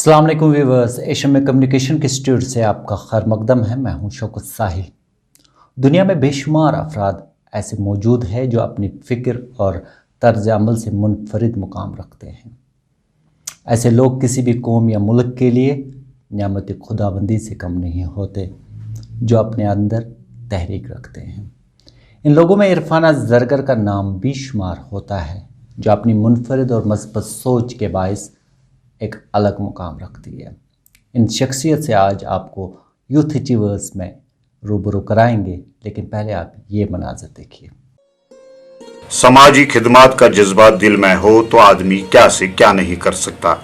अस्सलाम वालेकुम viewers, Asian में कम्युनिकेशन के इंस्टीट्यूट से आपका खैर मकदम है। मैं हूं शौकत साहिल। दुनिया में बेशुमार अफराद ऐसे मौजूद हैं जो अपनी फ़िक्र और तर्ज अमल से मुनफरिद मुकाम रखते हैं। ऐसे लोग किसी भी कौम या मुल्क के लिए नियामत खुदाबंदी से कम नहीं होते, जो अपने अंदर तहरीक रखते हैं। इन लोगों में इरफाना ज़रगर का नाम भी शुमार होता है, जो अपनी मुनफरिद और मस्बत सोच के बायस एक अलग मुकाम रखती है। इन शख्सियत से आज आपको यूथ अचीवर्स में रूबरू कराएंगे, लेकिन पहले आप ये मनाज़र देखिए। समाजी खिदमत का जज्बा दिल में हो तो आदमी क्या से क्या नहीं कर सकता।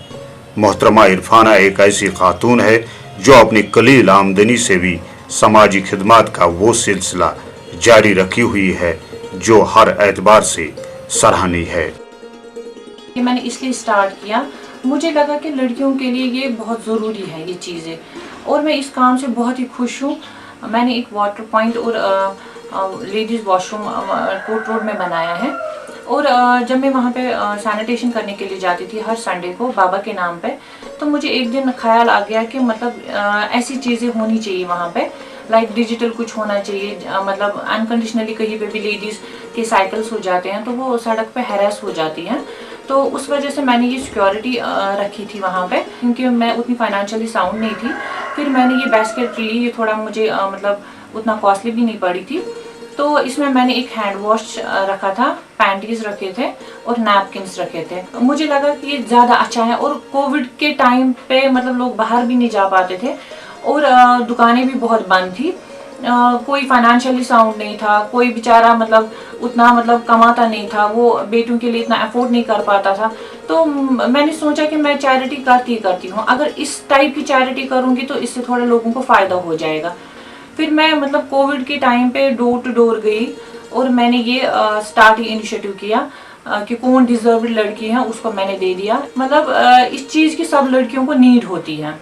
मोहतरमा इरफाना एक ऐसी खातून है जो अपनी कलील आमदनी से भी समाजी खिदमत का वो सिलसिला जारी रखी हुई है जो हर एतबार से सराहनीय है। ये मैंने इसलिए स्टार्ट किया, मुझे लगा कि लड़कियों के लिए ये बहुत ज़रूरी है ये चीज़ें, और मैं इस काम से बहुत ही खुश हूँ। मैंने एक वाटर पॉइंट और लेडीज़ वॉशरूम कोर्ट रोड में बनाया है, और जब मैं वहाँ पे सैनिटेशन करने के लिए जाती थी हर संडे को बाबा के नाम पे, तो मुझे एक दिन ख्याल आ गया कि मतलब ऐसी चीज़ें होनी चाहिए वहाँ पे, लाइक डिजिटल कुछ होना चाहिए। मतलब अनकंडीशनली कहीं पे भी लेडीज़ के साइकिल्स हो जाते हैं तो वो सड़क पे हैरेस हो जाती हैं, तो उस वजह से मैंने ये सिक्योरिटी रखी थी वहाँ पे, क्योंकि मैं उतनी फाइनेंशियली साउंड नहीं थी। फिर मैंने ये बास्केट ली, ये थोड़ा मुझे मतलब उतना कॉस्टली भी नहीं पड़ी थी, तो इसमें मैंने एक हैंड वॉश रखा था, पैंटीज रखे थे और नैपकिन्स रखे थे। मुझे लगा कि ये ज़्यादा अच्छा है, और कोविड के टाइम पे मतलब लोग बाहर भी नहीं जा पाते थे और दुकानें भी बहुत बंद थी। कोई फाइनेंशियली साउंड नहीं था, कोई बेचारा मतलब उतना मतलब कमाता नहीं था, वो बेटों के लिए इतना अफोर्ड नहीं कर पाता था। तो मैंने सोचा कि मैं चैरिटी करती हूँ, अगर इस टाइप की चैरिटी करूँगी तो इससे थोड़ा लोगों को फ़ायदा हो जाएगा। फिर मैं मतलब कोविड के टाइम पे डोर टू डोर गई और मैंने ये स्टार्ट इनिशिएटिव किया कि कौन डिजर्व्ड लड़की है उसको मैंने दे दिया। मतलब इस चीज़ की सब लड़कियों को नीड होती है।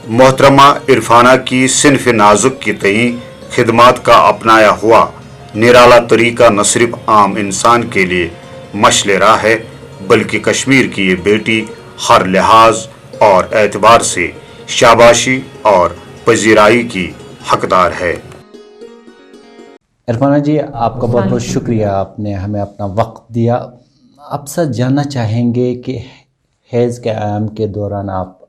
मोहतरमा इरफाना की सिन्फ नाजुक की तई खिदमत का अपनाया हुआ निराला तरीका न सिर्फ आम इंसान के लिए मशले राह है, बल्कि कश्मीर की ये बेटी हर लिहाज और एतबार से शाबाशी और पजीराई की हकदार है। इरफाना जी, आपका बहुत बहुत शुक्रिया, आपने हमें अपना वक्त दिया। आपसे जानना चाहेंगे कि हैज़ के आयाम के दौरान आप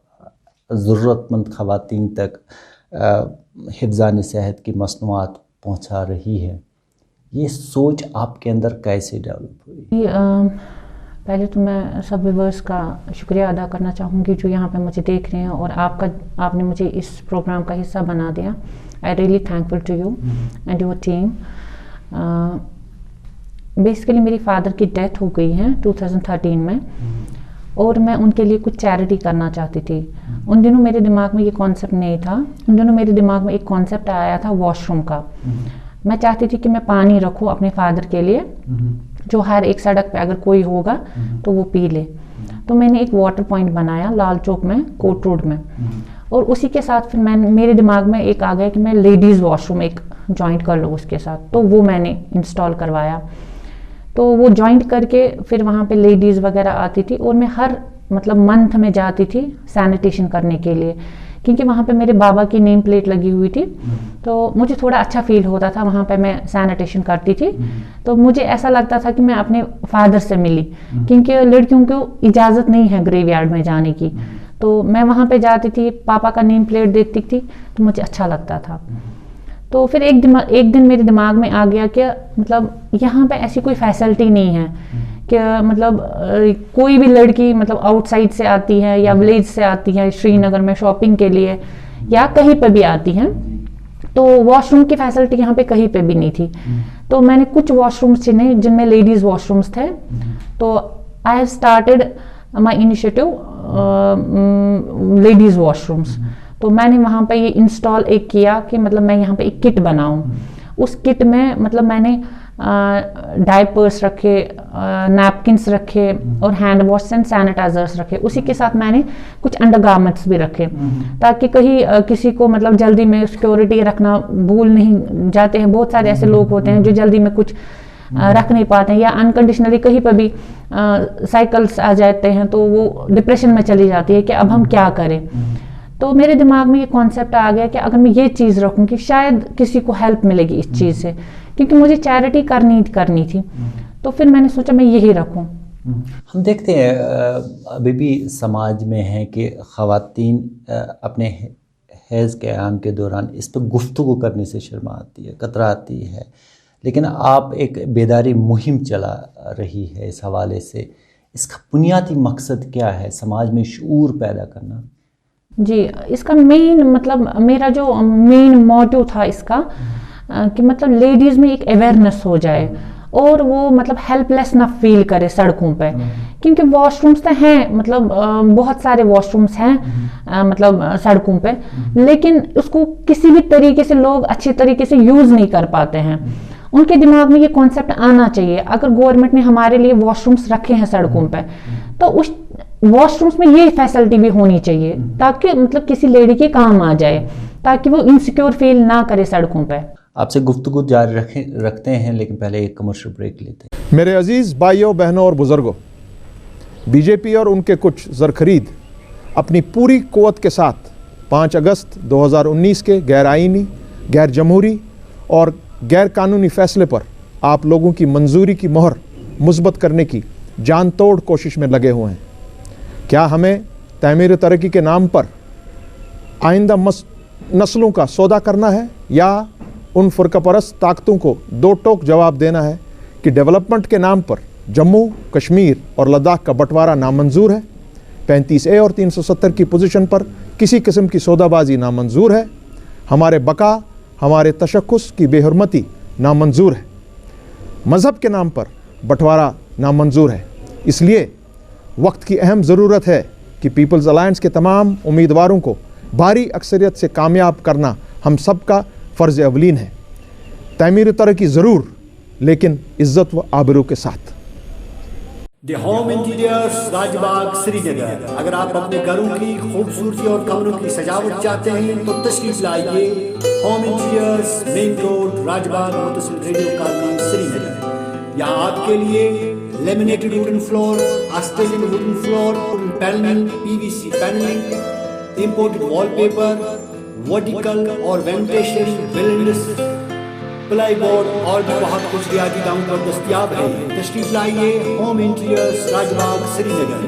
ज़रूरतमंद ख़वातीन तक हिफ़्ज़ान सेहत की मसनूआत पहुँचा रही है, ये सोच आपके अंदर कैसे डेवलप हुई? पहले तो मैं सब व्यूअर्स का शुक्रिया अदा करना चाहूँगी जो यहाँ पे मुझे देख रहे हैं, और आपने मुझे इस प्रोग्राम का हिस्सा बना दिया। I really thankful to you and your team. Basically मेरी फादर की डेथ हो गई है 2013 में, और मैं उनके लिए कुछ चैरिटी करना चाहती थी। उन दिनों मेरे दिमाग में ये कॉन्सेप्ट नहीं था, उन दिनों मेरे दिमाग में एक कॉन्सेप्ट आया था वॉशरूम का। मैं चाहती थी कि मैं पानी रखूँ अपने फादर के लिए, जो हर एक सड़क पे अगर कोई होगा तो वो पी ले। तो मैंने एक वाटर पॉइंट बनाया लाल चौक में, कोर्ट रोड में, और उसी के साथ फिर मेरे दिमाग में एक आ गया कि मैं लेडीज़ वॉशरूम एक जॉइंट कर लूँ उसके साथ, तो वो मैंने इंस्टॉल करवाया। तो वो जॉइंट करके फिर वहाँ पे लेडीज़ वगैरह आती थी, और मैं हर मतलब मंथ में जाती थी सैनिटेशन करने के लिए, क्योंकि वहाँ पे मेरे बाबा की नेम प्लेट लगी हुई थी, तो मुझे थोड़ा अच्छा फील होता था वहाँ पे मैं सैनिटेशन करती थी। तो मुझे ऐसा लगता था कि मैं अपने फादर से मिली, क्योंकि लड़कियों को इजाज़त नहीं है ग्रेवयार्ड में जाने की। तो मैं वहाँ पे जाती थी, पापा का नेम प्लेट देखती थी तो मुझे अच्छा लगता था। तो फिर एक दिन मेरे दिमाग में आ गया कि मतलब यहाँ पे ऐसी कोई फैसिलिटी नहीं है कि मतलब कोई भी लड़की मतलब आउटसाइड से आती है या विलेज से आती है श्रीनगर में शॉपिंग के लिए या कहीं पे भी आती है, तो वॉशरूम की फैसिलिटी यहाँ पे कहीं पे भी नहीं थी। तो मैंने कुछ वॉशरूम्स चुने जिनमें लेडीज़ वॉशरूम्स थे। तो I have started my initiative ladies washrooms. तो मैंने वहाँ पे ये इंस्टॉल एक किया कि मतलब मैं यहाँ पे एक किट बनाऊँ। उस किट में मतलब मैंने डायपर्स रखे, नैपकिन्स रखे और हैंड वॉश एंड सैनिटाइजर्स रखे। उसी के साथ मैंने कुछ अंडरगारमेंट्स भी रखे, ताकि कहीं किसी को मतलब जल्दी में सिक्योरिटी रखना भूल नहीं जाते हैं। बहुत सारे ऐसे लोग होते हैं जो जल्दी में कुछ रख नहीं पाते हैं, या अनकंडीशनली कहीं पर भी साइकिल्स आ जाते हैं तो वो डिप्रेशन में चली जाती है कि अब हम क्या करें। तो मेरे दिमाग में ये कॉन्सेप्ट आ गया कि अगर मैं ये चीज़ रखूं कि शायद किसी को हेल्प मिलेगी इस चीज़ से, क्योंकि मुझे चैरिटी करनी थी। तो फिर मैंने सोचा मैं यही रखूं। हम देखते हैं अभी भी समाज में है कि ख़वातीन अपने हैज़ के क़याम के दौरान इस पर गुफ्तगू करने से शर्माती है, कतराती है, लेकिन आप एक बेदारी मुहिम चला रही है इस हवाले से। इसका बुनियादी मकसद क्या है, समाज में शऊर पैदा करना? जी, इसका मेन मतलब मेरा जो मेन मोटिव था इसका कि मतलब लेडीज़ में एक अवेयरनेस हो जाए और वो मतलब हेल्पलेस ना फील करे सड़कों पे, क्योंकि वॉशरूम्स तो हैं, मतलब बहुत सारे वॉशरूम्स हैं मतलब सड़कों पे, लेकिन उसको किसी भी तरीके से लोग अच्छे तरीके से यूज़ नहीं कर पाते हैं। उनके दिमाग में ये कॉन्सेप्ट आना चाहिए, अगर गवर्नमेंट ने हमारे लिए वॉशरूम्स रखे हैं सड़कों पे तो उस वॉशरूम्स में ये फैसिलिटी भी होनी चाहिए ताकि मतलब किसी लेडी के काम आ जाए, ताकि वो इनसिक्योर फील ना करे सड़कों पे। आपसे गुफ्तगू जारी रखते हैं, लेकिन पहले एक कमर्शियल ब्रेक लेते हैं। मेरे अजीज़ भाइयों, बहनों और बुज़ुर्गों, बीजेपी और उनके कुछ ज़रख़रीद अपनी पूरी क़ुव्वत के साथ 5 अगस्त 2019 के गैर आइनी, गैर जमहूरी और गैर कानूनी फ़ैसले पर आप लोगों की मंजूरी की मोहर मुस्बत करने की जान तोड़ कोशिश में लगे हुए हैं। क्या हमें तमीर तरक्की के नाम पर आइंदा नस्लों का सौदा करना है, या उन फ़ुरक़ापरस्त ताकतों को दो टोक जवाब देना है कि डेवलपमेंट के नाम पर जम्मू कश्मीर और लद्दाख का बंटवारा नामंजूर है, 35A और 370 की पोजीशन पर किसी किस्म की सौदाबाजी नामंजूर है, हमारे बका, हमारे तशख़्ख़ुस की बेहरमती नामंजूर है, मज़हब के नाम पर बंटवारा नामंजूर है। इसलिए वक्त की अहम ज़रूरत है कि पीपल्स अलायंस के तमाम उम्मीदवारों को भारी अक्सरियत से कामयाब करना हम सब का फ़र्ज़ अवलीन है। तमीर तरक्की ज़रूर, लेकिन इज़्ज़त व आबरू के साथ। The home interiors Rajbagh Srinagar. अगर आप अपने घरों की खूबसूरती और कमरों की सजावट चाहते हैं तो तशरीफ लाइए home interiors, main road, Rajbagh, मुतसिल रेडियो कॉलोनी, श्रीनगर। यहाँ आपके लिए laminated wooden floor, Australian wooden floor, paneling, PVC paneling, imported wallpaper, vertical और वेंटिलेशन, विंडोज, प्लाई बोर्ड और भी बहुत कुछ रियायती दामों पर दस्तयाब है। तशरीफ लाइए होम इंटीरियर्स राजबाग श्रीनगर।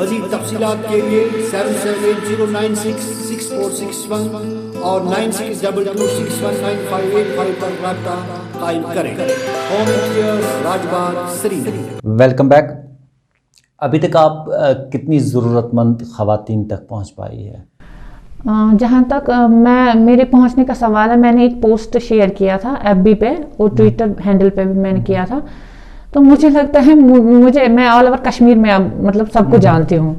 मज़ीद तफसीलात के लिए 7780966461 और 9622619585 पर रब्ता कायम करें। Home interiors Rajbagh Srinagar. Welcome back. अभी तक आप कितनी ज़रूरतमंद ख़वातीन तक पहुंच पाई है? जहाँ तक मेरे पहुँचने का सवाल है, मैंने एक पोस्ट शेयर किया था FB पे और ट्विटर हैंडल पे भी मैंने किया था। तो मुझे लगता है मैं ऑल ओवर कश्मीर में अब मतलब सबको जानती हूँ,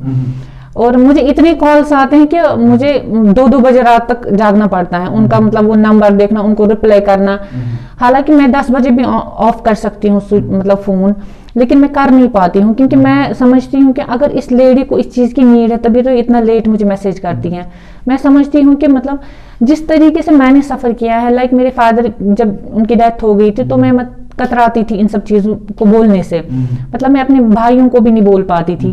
और मुझे इतने कॉल्स आते हैं कि मुझे 2-2 बजे रात तक जागना पड़ता है उनका मतलब वो नंबर देखना, उनको रिप्लाई करना। हालांकि मैं 10 बजे भी ऑफ कर सकती हूँ मतलब फ़ोन, लेकिन मैं कर नहीं पाती हूँ, क्योंकि मैं समझती हूँ कि अगर इस लेडी को इस चीज़ की नीड है तभी तो इतना लेट मुझे मैसेज करती हैं। मैं समझती हूँ कि मतलब जिस तरीके से मैंने सफ़र किया है, लाइक मेरे फादर जब उनकी डेथ हो गई थी तो मैं कतराती थी इन सब चीज़ों को बोलने से, मतलब मैं अपने भाइयों को भी नहीं बोल पाती थी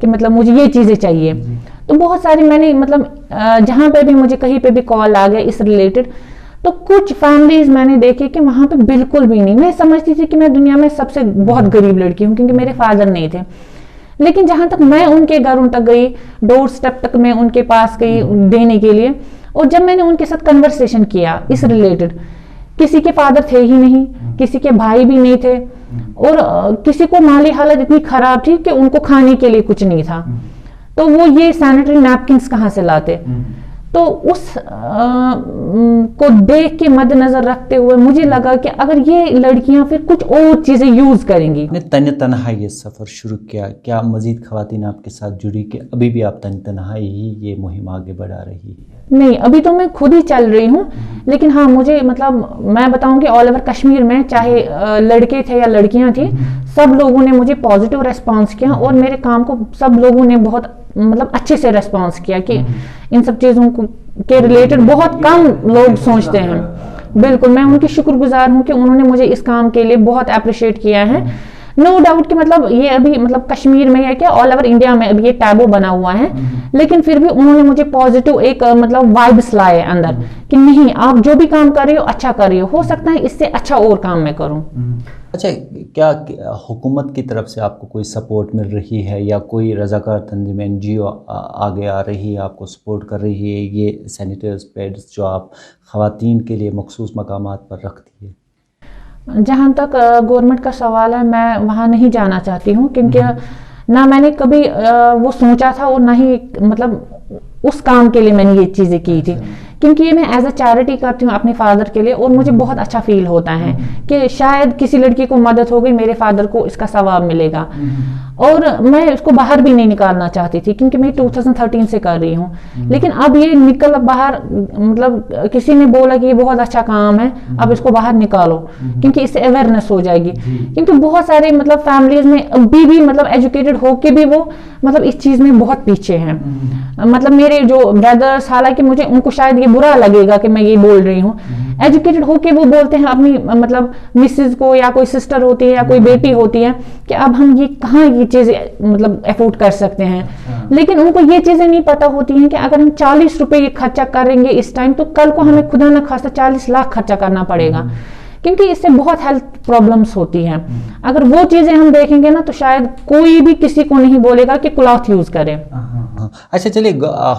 कि मतलब मुझे ये चीज़ें चाहिए। तो बहुत सारी मैंने मतलब जहाँ पे भी मुझे कहीं पे भी कॉल आ गया इस रिलेटेड, तो कुछ फैमिलीज मैंने देखे कि वहाँ पे बिल्कुल भी नहीं। मैं समझती थी कि मैं दुनिया में सबसे बहुत गरीब लड़की हूँ, क्योंकि मेरे फादर नहीं थे। लेकिन जहाँ तक मैं उनके घरों तक गई, डोर स्टेप तक मैं उनके पास गई देने के लिए, और जब मैंने उनके साथ कन्वर्सेशन किया इस रिलेटेड, किसी के फादर थे ही नहीं, किसी के भाई भी नहीं थे, और किसी को माली हालत इतनी खराब थी कि उनको खाने के लिए कुछ नहीं था। तो वो ये सैनिटरी नैपकिन्स कहाँ से लाते? तो उस को देख के मद्देनजर रखते हुए मुझे लगा कि अगर ये लड़कियां फिर कुछ और चीजें यूज करेंगी। तन्हा ये सफ़र शुरू किया, क्या मजीद ख़वातीन आपके साथ जुड़ी कि अभी भी आप तन्हाई ही ये मुहिम आगे बढ़ा रही है? नहीं, अभी तो मैं खुद ही चल रही हूँ, लेकिन हाँ मुझे मतलब मैं बताऊंगी ऑल ओवर कश्मीर में चाहे लड़के थे या लड़कियां थी, सब लोगों ने मुझे पॉजिटिव रेस्पॉन्स किया, और मेरे काम को सब लोगों ने बहुत मतलब अच्छे से रेस्पॉन्स किया कि इन सब चीज़ों के रिलेटेड बहुत कम लोग सोचते हैं। बिल्कुल मैं उनकी शुक्रगुजार हूँ कि उन्होंने मुझे इस काम के लिए बहुत अप्रिशिएट किया है। नो डाउट कि मतलब ये अभी मतलब कश्मीर में है क्या ऑल ओवर इंडिया में अभी ये टैबू बना हुआ है, लेकिन फिर भी उन्होंने मुझे पॉजिटिव एक मतलब वाइब्स लाए अंदर कि नहीं आप जो भी काम कर रहे हो अच्छा कर रहे हो सकता है इससे अच्छा और काम मैं करूँ। अच्छा, क्या हुकूमत की तरफ से आपको कोई सपोर्ट मिल रही है या कोई रज़ाकार तंजीम NGO आगे आ रही है आपको सपोर्ट कर रही है ये सैनिटरी पैड्स जो आप ख़वातीन के लिए मखसूस मकामात पर रखती है? जहाँ तक गवर्नमेंट का सवाल है मैं वहाँ नहीं जाना चाहती हूँ, क्योंकि ना मैंने कभी वो सोचा था और ना ही मतलब उस काम के लिए मैंने ये चीज़ें की थी, क्योंकि ये मैं एज अ चैरिटी करती हूँ अपने फादर के लिए और मुझे बहुत अच्छा फील होता है कि शायद किसी लड़की को मदद हो गई, मेरे फादर को इसका सवाब मिलेगा। और मैं उसको बाहर भी नहीं निकालना चाहती थी क्योंकि मैं 2013 से कर रही हूँ, लेकिन अब ये निकल बाहर मतलब किसी ने बोला कि ये बहुत अच्छा काम है अब इसको बाहर निकालो क्योंकि इससे अवेयरनेस हो जाएगी, क्योंकि बहुत सारे मतलब फैमिलीज में अभी भी मतलब एजुकेटेड होके भी वो मतलब इस चीज़ में बहुत पीछे हैं। मतलब मेरे जो ब्रदर्स, हालांकि मुझे उनको शायद ये बुरा लगेगा कि मैं ये बोल रही हूँ, एजुकेटेड होके वो बोलते हैं अपनी मतलब मिसेज को या कोई सिस्टर होती है या कोई बेटी होती है कि अब हम ये कहाँ ये चीज़ें मतलब अफोर्ड कर सकते हैं, लेकिन उनको ये चीज़ें नहीं पता होती हैं कि अगर हम 40 रुपए ये खर्चा करेंगे इस टाइम तो कल को हमें खुदा न खास्ता 40 लाख खर्चा करना पड़ेगा, क्योंकि इससे बहुत हेल्थ प्रॉब्लम्स होती हैं। अगर वो चीज़ें हम देखेंगे ना तो शायद कोई भी किसी को नहीं बोलेगा कि क्लॉथ यूज़ करें। अच्छा चलिए,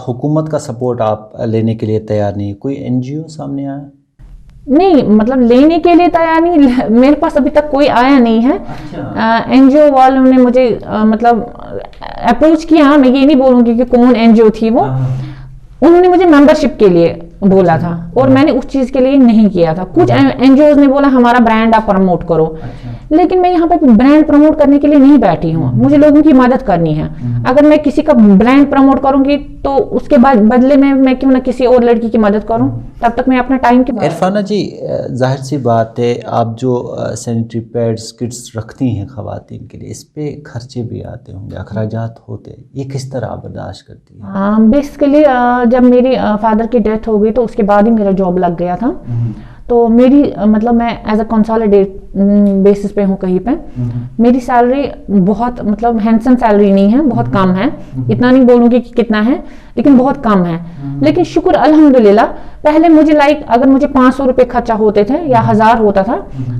हुकूमत का सपोर्ट आप लेने के लिए तैयार नहीं, कोई NGO सामने आया? नहीं मतलब लेने के लिए तैयार नहीं, मेरे पास अभी तक कोई आया नहीं है। NGO वालों ने मुझे मतलब अप्रोच किया, मैं ये नहीं बोलूँगी कि कौन NGO थी वो, उन्होंने मुझे मेंबरशिप के लिए बोला था और मैंने उस चीज़ के लिए नहीं किया था। कुछ NGOs ने बोला हमारा ब्रांड आप प्रमोट करो, लेकिन मैं यहाँ पे ब्रांड प्रमोट करने के लिए नहीं बैठी हूँ, मुझे लोगों की मदद करनी है। अगर मैं किसी का ब्रांड प्रमोट करूँगी तो उसके बाद बदले में मैं क्यों ना किसी और लड़की की मदद करूँ, तब तक मैं अपना टाइम की। इरफाना जी, जाहिर सी बात है आप जो सैनिटरी पैड्स किट्स रखती हैं ख़वातीन के लिए, इस पे खर्चे भी आते होंगे, अखराजात होते हैं, ये किस तरह बर्दाश्त करती है? बेसिकली जब मेरी फादर की डेथ हो गई तो उसके बाद ही मेरा जॉब लग गया था, तो मेरी मतलब मैं एज अ कंसोलिडेट बेसिस पे हूँ कहीं पे। मेरी सैलरी बहुत मतलब हैंडसम सैलरी नहीं है, बहुत कम है, इतना नहीं बोलूँगी कि कितना है लेकिन बहुत कम है। लेकिन शुक्र अल्हम्दुलिल्लाह, पहले मुझे अगर मुझे 500 रुपये खर्चा होते थे या 1000 होता था,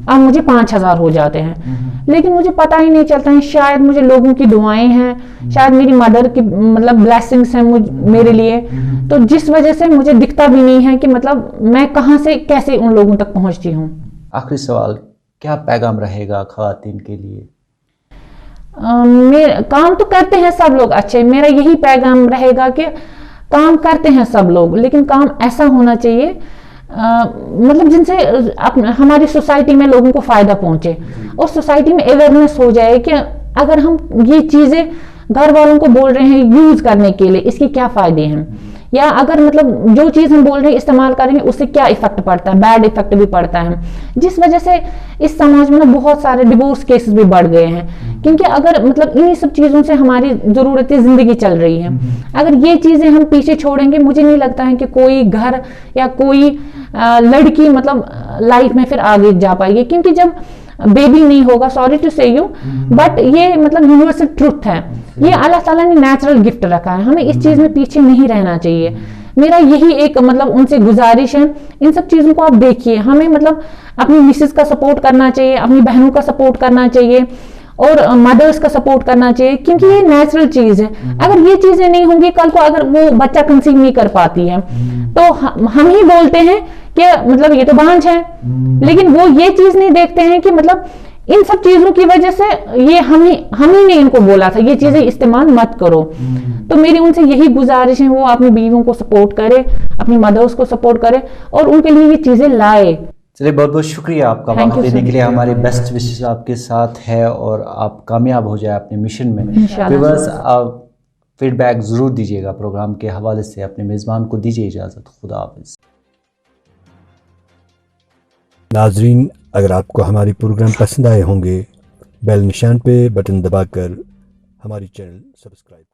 अब मुझे 5000 हो जाते हैं, लेकिन मुझे पता ही नहीं चलता है। शायद मुझे लोगों की दुआएं हैं, शायद मेरी मदर की मतलब ब्लेसिंग्स हैं मेरे लिए, तो जिस वजह से मुझे दिखता भी नहीं है कि मतलब मैं कहाँ से कैसे उन लोगों तक पहुँचती हूँ। आखिरी सवाल, क्या पैगाम रहेगा ख़वातीन के लिए? काम तो करते हैं सब लोग अच्छे, मेरा यही पैगाम रहेगा कि काम करते हैं सब लोग, लेकिन काम ऐसा होना चाहिए मतलब जिनसे हमारी सोसाइटी में लोगों को फ़ायदा पहुंचे और सोसाइटी में अवेयरनेस हो जाए कि अगर हम ये चीज़ें घर वालों को बोल रहे हैं यूज़ करने के लिए इसके क्या फ़ायदे हैं, या अगर मतलब जो चीज़ हम बोल रहे हैं इस्तेमाल करेंगे उससे क्या इफेक्ट पड़ता है, बैड इफेक्ट भी पड़ता है, जिस वजह से इस समाज में ना बहुत सारे डिवोर्स केसेस भी बढ़ गए हैं, क्योंकि अगर मतलब इन्हीं सब चीज़ों से हमारी ज़रूरतें ज़िंदगी चल रही है। अगर ये चीज़ें हम पीछे छोड़ेंगे, मुझे नहीं लगता है कि कोई घर या कोई लड़की मतलब लाइफ में फिर आगे जा पाएगी, क्योंकि जब बेबी नहीं होगा, सॉरी टू से यू बट ये मतलब यूनिवर्सल ट्रुथ है, ये अल्लाह ताला ने नेचुरल गिफ्ट रखा है, हमें इस चीज़ में पीछे नहीं रहना चाहिए। मेरा यही एक मतलब उनसे गुजारिश है, इन सब चीज़ों को आप देखिए, हमें मतलब अपनी मिसेस का सपोर्ट करना चाहिए, अपनी बहनों का सपोर्ट करना चाहिए और मदर्स का सपोर्ट करना चाहिए, क्योंकि ये नेचुरल चीज़ है। अगर ये चीज़ें नहीं होंगी, कल को अगर वो बच्चा कंसीव नहीं कर पाती है तो हम ही बोलते हैं कि मतलब ये तो बांझ है, लेकिन वो ये चीज़ नहीं देखते हैं कि मतलब इन सब चीज़ों की वजह से ये हम ही ने इनको बोला था ये चीज़ें इस्तेमाल मत करो। तो मेरी उनसे यही गुजारिश है, वो अपनी बीवियों को सपोर्ट करे, अपनी मदर्स को सपोर्ट करे और उनके लिए ये चीज़ें लाए। चलिए, बहुत बहुत शुक्रिया आपका वक्त देने के लिए, हमारे बेस्ट विशेष आपके साथ है और आप कामयाब हो जाए अपने मिशन में। व्यूअर्स, आप फीडबैक ज़रूर दीजिएगा प्रोग्राम के हवाले से। अपने मेज़बान को दीजिए इजाज़त, खुदा हाफ़िज़। नाजरीन, अगर आपको हमारे प्रोग्राम पसंद आए होंगे, बेल निशान पे बटन दबाकर हमारी चैनल सब्सक्राइब